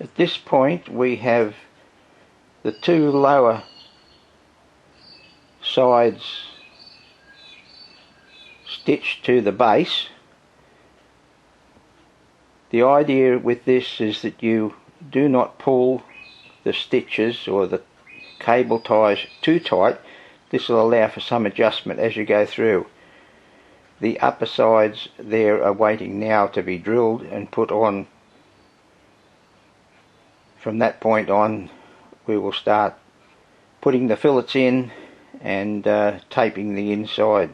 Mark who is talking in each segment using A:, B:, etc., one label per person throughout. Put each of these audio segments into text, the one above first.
A: At this point we have the two lower sides stitched to the base. The idea with this is that you do not pull the stitches or the cable ties too tight. This will allow for some adjustment as you go through. The upper sides there are waiting now to be drilled and put on. From that point on we will start putting the fillets in and taping the inside.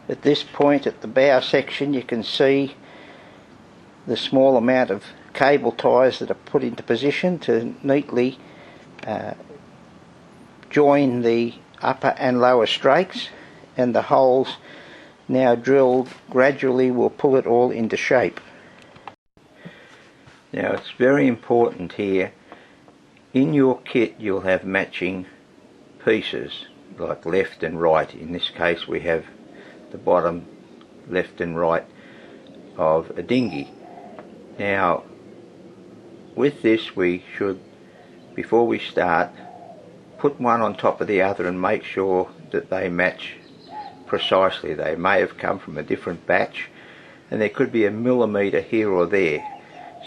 A: At this point at the bow section you can see the small amount of cable ties that are put into position to neatly join the upper and lower strakes, and the holes now drilled gradually will pull it all into shape. Now it's very important here, in your kit you'll have matching pieces like left and right. In this case we have the bottom left and right of a dinghy. Now with this we should, before we start, put one on top of the other and make sure that they match precisely. They may have come from a different batch and there could be a millimetre here or there.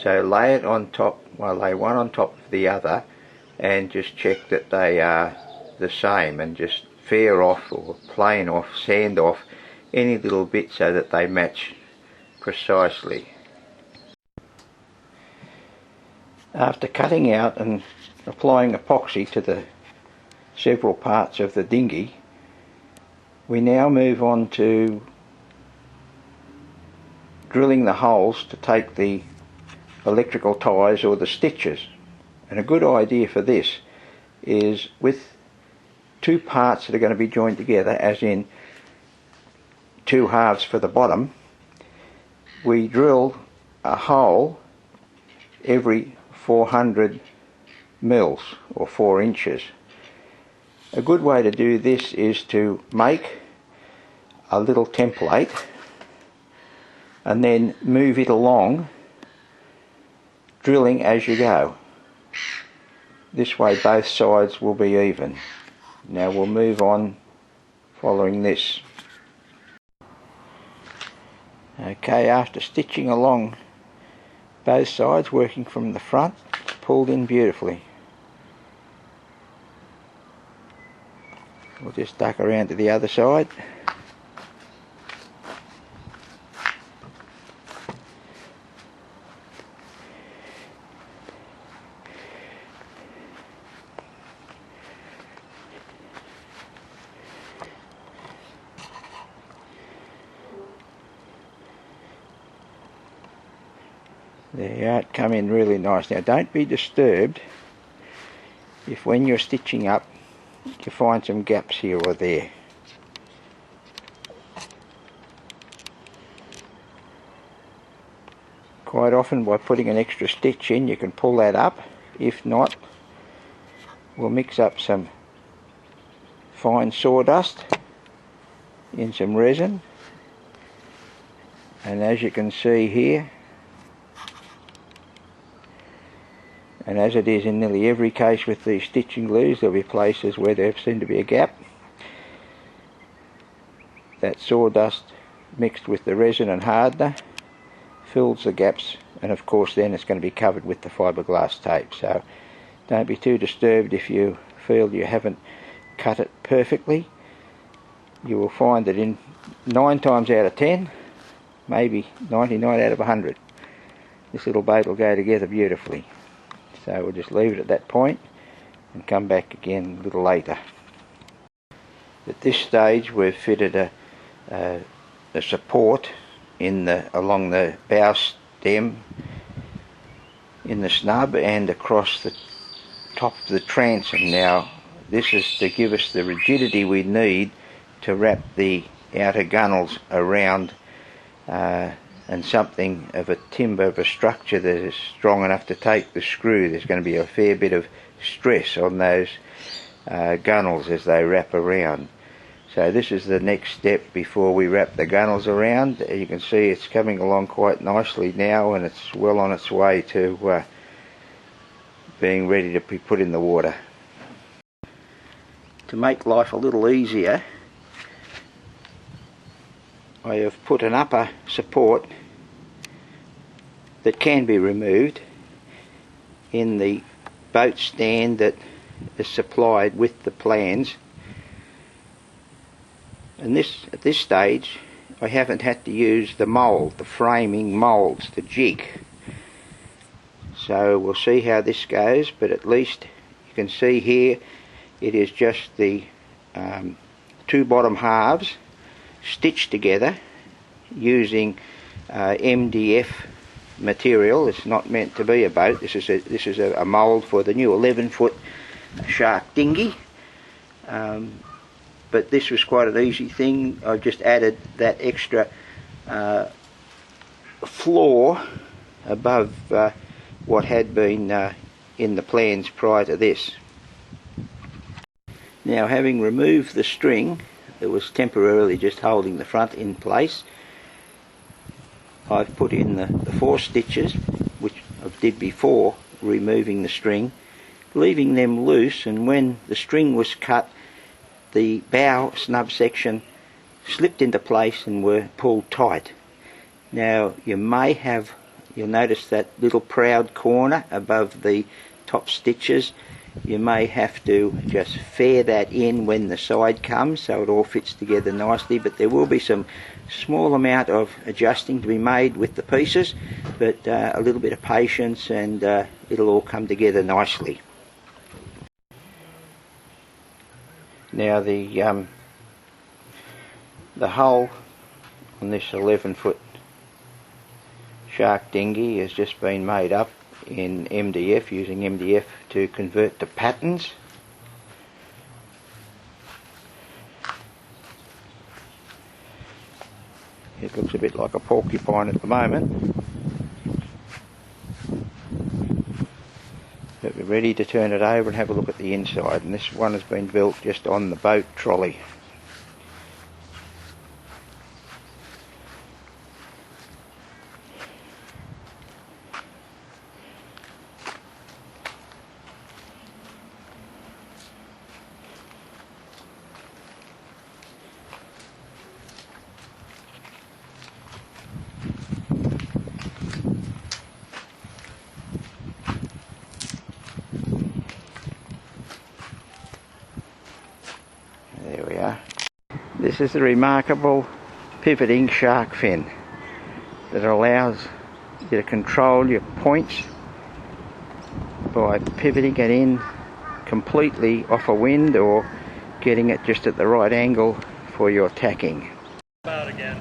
A: So lay it on top, lay one on top of the other and just check that they are the same, and just fair off or plane off, sand off any little bit so that they match precisely. After cutting out and applying epoxy to the several parts of the dinghy, we now move on to drilling the holes to take the electrical ties or the stitches. And a good idea for this is, with two parts that are going to be joined together, as in two halves for the bottom, we drill a hole every 400 mils or 4 inches. A good way to do this is to make a little template and then move it along, drilling as you go. This way both sides will be even. Now we'll move on following this. Okay, after stitching along both sides, working from the front, pulled in beautifully. We'll just duck around to the other side. There you are, it come in really nice. Now don't be disturbed if when you're stitching up you find some gaps here or there. Quite often by putting an extra stitch in you can pull that up. If not, we'll mix up some fine sawdust in some resin, and as you can see here, and as it is in nearly every case with these stitching glues, there'll be places where there seems to be a gap. That sawdust mixed with the resin and hardener fills the gaps, and of course then it's going to be covered with the fiberglass tape. So don't be too disturbed if you feel you haven't cut it perfectly. You will find that in 9 times out of 10, maybe 99 out of 100, this little boat will go together beautifully. So we'll just leave it at that point and come back again a little later. At this stage we've fitted a support along the bow stem, in the snub and across the top of the transom. Now this is to give us the rigidity we need to wrap the outer gunnels around, and something of a timber, of a structure that is strong enough to take the screw. There's going to be a fair bit of stress on those gunnels as they wrap around. So this is the next step before we wrap the gunnels around. You can see it's coming along quite nicely now, and it's well on its way to being ready to be put in the water. To make life a little easier, I have put an upper support that can be removed in the boat stand that is supplied with the plans. And at this stage I haven't had to use the mould, the framing moulds, the jig. So we'll see how this goes, but at least you can see here it is just the two bottom halves stitched together using MDF material. It's not meant to be a boat. This is a mould for the new 11-foot shark dinghy. But this was quite an easy thing. I just added that extra floor above what had been in the plans prior to this. Now, having removed the string that was temporarily just holding the front in place, I've put in the 4 stitches, which I did before removing the string, leaving them loose, and when the string was cut, the bow snub section slipped into place and were pulled tight. Now you'll notice that little proud corner above the top stitches. You may have to just fair that in when the side comes so it all fits together nicely, but there will be some small amount of adjusting to be made with the pieces, but a little bit of patience and it'll all come together nicely. Now the hull on this 11-foot shark dinghy has just been made up in MDF, using MDF to convert to patterns. It looks a bit like a porcupine at the moment, but we're ready to turn it over and have a look at the inside. And this one has been built just on the boat trolley. There we are. This is the remarkable pivoting shark fin that allows you to control your points by pivoting it in completely off a wind or getting it just at the right angle for your tacking.
B: About again.